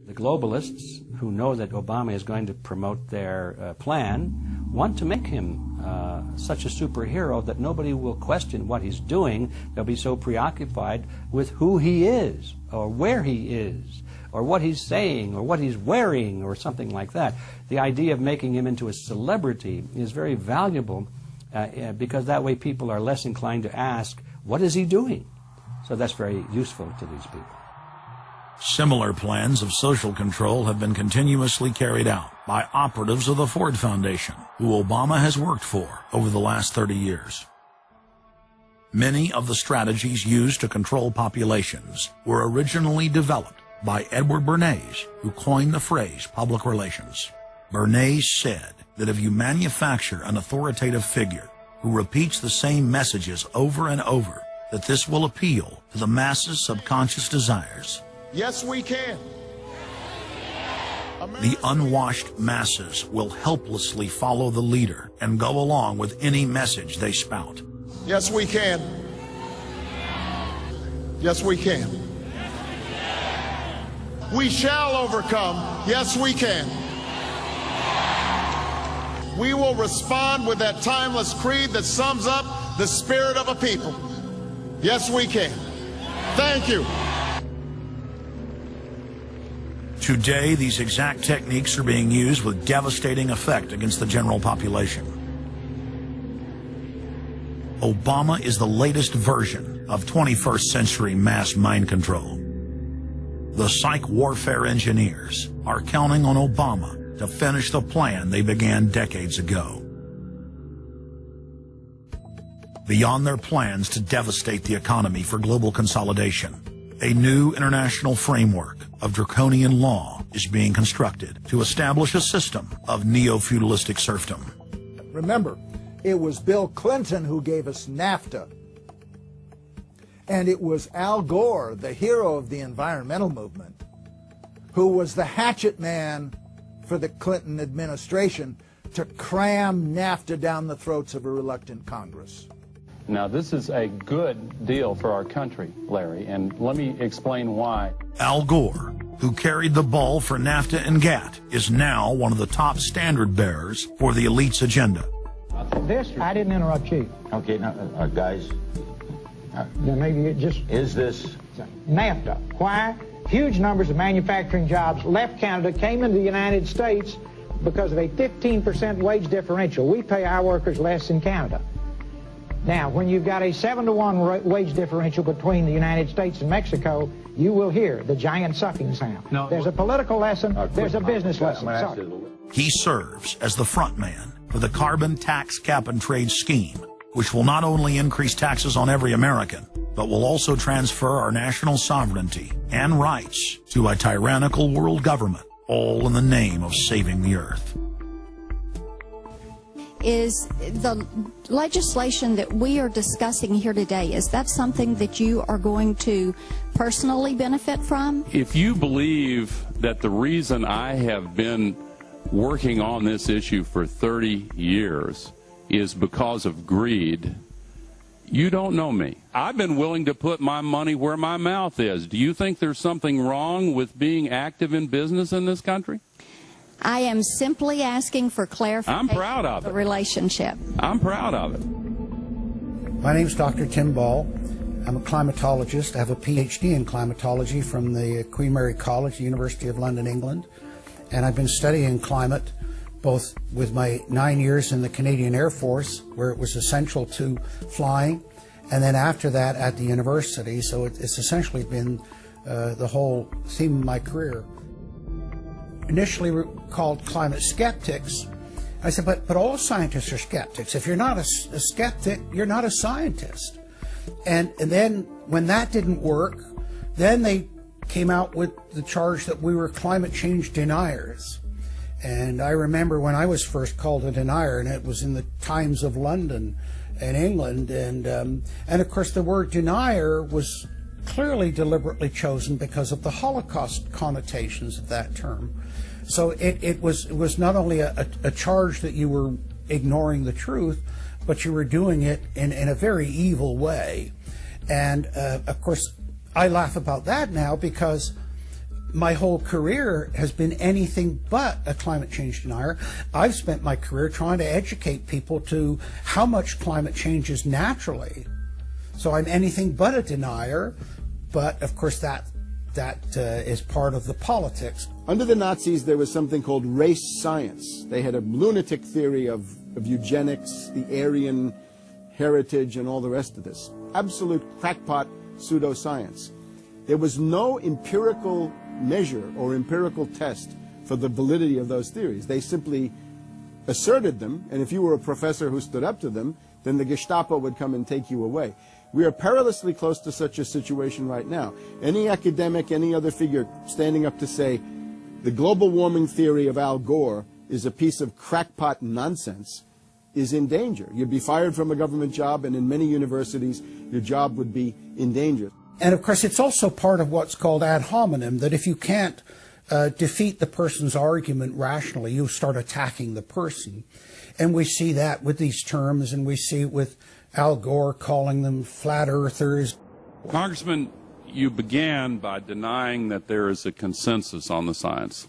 The globalists, who know that Obama is going to promote their plan, want to make him such a superhero that nobody will question what he's doing. They'll be so preoccupied with who he is, or where he is, or what he's saying, or what he's wearing, or something like that. The idea of making him into a celebrity is very valuable because that way people are less inclined to ask, what is he doing? So that's very useful to these people. Similar plans of social control have been continuously carried out by operatives of the Ford Foundation, who Obama has worked for over the last 30 years. Many of the strategies used to control populations were originally developed by Edward Bernays, who coined the phrase public relations. Bernays said that if you manufacture an authoritative figure who repeats the same messages over and over, that this will appeal to the masses' subconscious desires. Yes, we can. The unwashed masses will helplessly follow the leader and go along with any message they spout. Yes, we can. Yes, we can. We shall overcome. Yes, we can. We will respond with that timeless creed that sums up the spirit of a people. Yes, we can. Thank you. Today, these exact techniques are being used with devastating effect against the general population. Obama is the latest version of 21st century mass mind control. The psych warfare engineers are counting on Obama to finish the plan they began decades ago. Beyond their plans to devastate the economy for global consolidation, a new international framework of draconian law is being constructed to establish a system of neo-feudalistic serfdom. Remember, it was Bill Clinton who gave us NAFTA. And it was Al Gore, the hero of the environmental movement, who was the hatchet man for the Clinton administration to cram NAFTA down the throats of a reluctant Congress. Now, this is a good deal for our country, Larry, and let me explain why. Al Gore, who carried the ball for NAFTA and GATT, is now one of the top standard bearers for the elite's agenda. I didn't interrupt you. Okay, now, guys. Then maybe it just... Is this... NAFTA. Why? Huge numbers of manufacturing jobs left Canada, came into the United States because of a 15% wage differential. We pay our workers less in Canada. Now, when you've got a 7-to-1 wage differential between the United States and Mexico, you will hear the giant sucking sound. No, there's a political lesson, there's a business lesson. Sorry. He serves as the front man for the carbon tax cap and trade scheme, which will not only increase taxes on every American, but will also transfer our national sovereignty and rights to a tyrannical world government, all in the name of saving the earth. Is the legislation that we are discussing here today, is that something that you are going to personally benefit from? If you believe that the reason I have been working on this issue for 30 years is because of greed, you don't know me. I've been willing to put my money where my mouth is. Do you think there's something wrong with being active in business in this country? I am simply asking for clarification. I'm proud of it. The relationship. I'm proud of it. My name's Dr. Tim Ball. I'm a climatologist. I have a PhD in climatology from the Queen Mary College, the University of London, England. And I've been studying climate both with my 9 years in the Canadian Air Force, where it was essential to flying, and then after that at the university. So it's essentially been the whole theme of my career. Initially called climate skeptics. I said, but all scientists are skeptics. If you're not a skeptic, you're not a scientist. And then when that didn't work, then they came out with the charge that we were climate change deniers. And I remember when I was first called a denier, and it was in the Times of London and England, and of course the word denier was clearly deliberately chosen because of the Holocaust connotations of that term. So it was not only a charge that you were ignoring the truth, but you were doing it in a very evil way. And of course, I laugh about that now because my whole career has been anything but a climate change denier. I've spent my career trying to educate people to how much climate changes naturally. So I'm anything but a denier, but of course that is part of the politics. Under the Nazis, there was something called race science. They had a lunatic theory of eugenics, the Aryan heritage, and all the rest of this. Absolute crackpot pseudoscience. There was no empirical measure or empirical test for the validity of those theories. They simply asserted them, and if you were a professor who stood up to them, then the Gestapo would come and take you away. We are perilously close to such a situation right now. Any academic, any other figure standing up to say the global warming theory of Al Gore is a piece of crackpot nonsense is in danger. You'd be fired from a government job, and in many universities, your job would be in danger. And of course, it's also part of what's called ad hominem, that if you can't defeat the person's argument rationally, you start attacking the person. And we see that with these terms, and we see it with Al Gore calling them flat earthers. Congressman, you began by denying that there is a consensus on the science.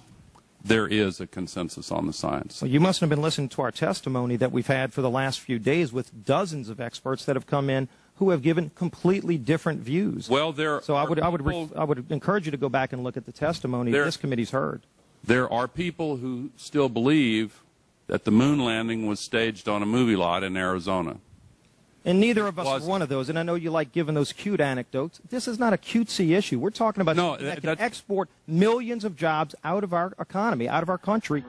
There is a consensus on the science. Well, you must have been listening to our testimony that we've had for the last few days with dozens of experts that have come in who have given completely different views. Well, I would encourage you to go back and look at the testimony this committee's heard. There are people who still believe that the moon landing was staged on a movie lot in Arizona. And neither of us are one of those. And I know you like giving those cute anecdotes. This is not a cutesy issue. We're talking about something that can export millions of jobs out of our economy, out of our country.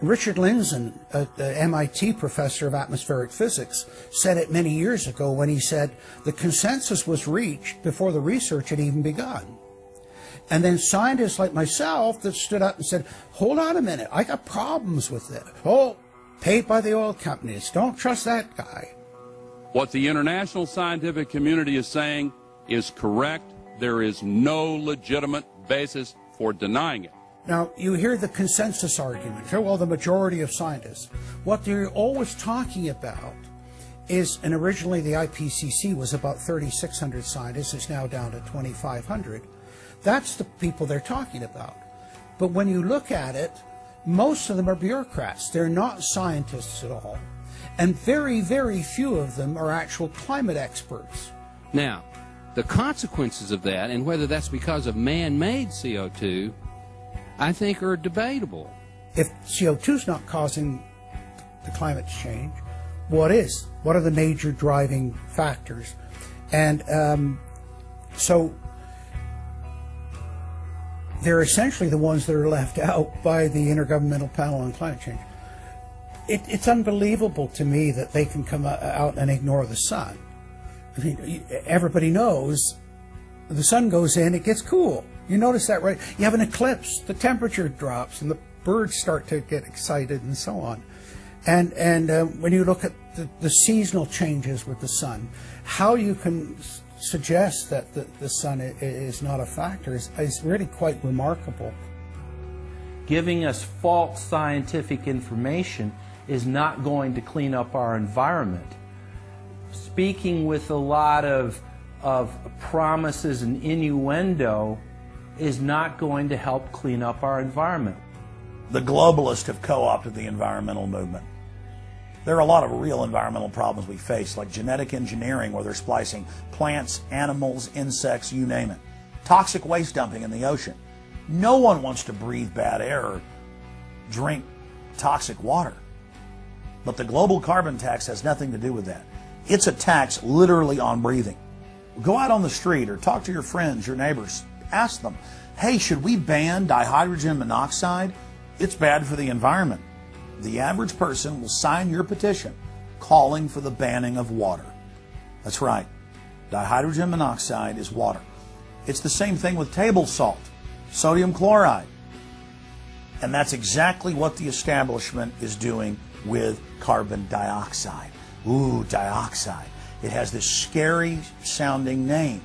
Richard Lindzen, an MIT professor of atmospheric physics, said it many years ago when he said the consensus was reached before the research had even begun. And then scientists like myself that stood up and said, hold on a minute, I got problems with it. Oh, paid by the oil companies, don't trust that guy. What the international scientific community is saying is correct. There is no legitimate basis for denying it. Now, you hear the consensus argument. Well, the majority of scientists. What they're always talking about is, and originally the IPCC was about 3,600 scientists. It's now down to 2,500. That's the people they're talking about. But when you look at it, most of them are bureaucrats. They're not scientists at all. And very, very few of them are actual climate experts. Now, the consequences of that, and whether that's because of man-made CO2, I think are debatable. If CO2 is not causing the climate change, what is? What are the major driving factors? And so they're essentially the ones that are left out by the Intergovernmental Panel on Climate Change. It's unbelievable to me that they can come out and ignore the sun. I mean, everybody knows the sun goes in, it gets cool. You notice that, right? You have an eclipse, the temperature drops, and the birds start to get excited and so on. And when you look at the seasonal changes with the sun, how you can suggest that the sun is not a factor is really quite remarkable. Giving us false scientific information is not going to clean up our environment. Speaking with a lot of promises and innuendo is not going to help clean up our environment. The globalists have co-opted the environmental movement. There are a lot of real environmental problems we face, like genetic engineering, where they're splicing plants, animals, insects, you name it. Toxic waste dumping in the ocean. No one wants to breathe bad air or drink toxic water. But the global carbon tax has nothing to do with that. It's a tax literally on breathing. Go out on the street or talk to your friends, your neighbors. Ask them, hey, should we ban dihydrogen monoxide? It's bad for the environment. The average person will sign your petition calling for the banning of water. That's right. Dihydrogen monoxide is water. It's the same thing with table salt, sodium chloride. And that's exactly what the establishment is doing with carbon dioxide. Ooh, dioxide. It has this scary sounding name.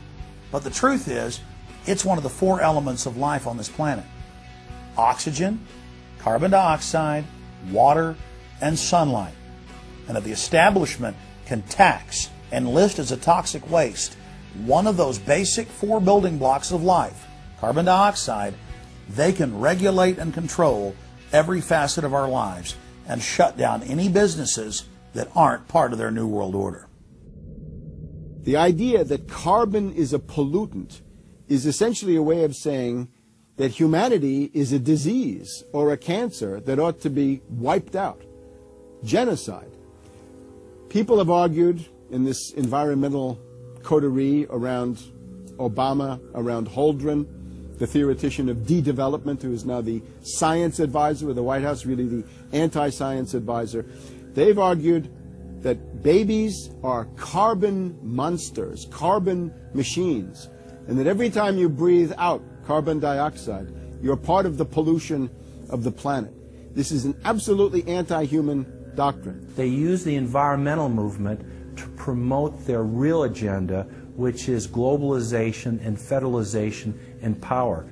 But the truth is, it's one of the 4 elements of life on this planet. Oxygen, carbon dioxide, water, and sunlight. And if the establishment can tax and list as a toxic waste one of those basic 4 building blocks of life, carbon dioxide, they can regulate and control every facet of our lives and shut down any businesses that aren't part of their New World Order. The idea that carbon is a pollutant is essentially a way of saying that humanity is a disease or a cancer that ought to be wiped out. Genocide. People have argued in this environmental coterie around Obama, around Holdren, the theoretician of de-development, who is now the science advisor of the White House, really the anti-science advisor. They've argued that babies are carbon monsters, carbon machines, and that every time you breathe out carbon dioxide, you're part of the pollution of the planet. This is an absolutely anti-human doctrine. They use the environmental movement to promote their real agenda, which is globalization and federalization and power.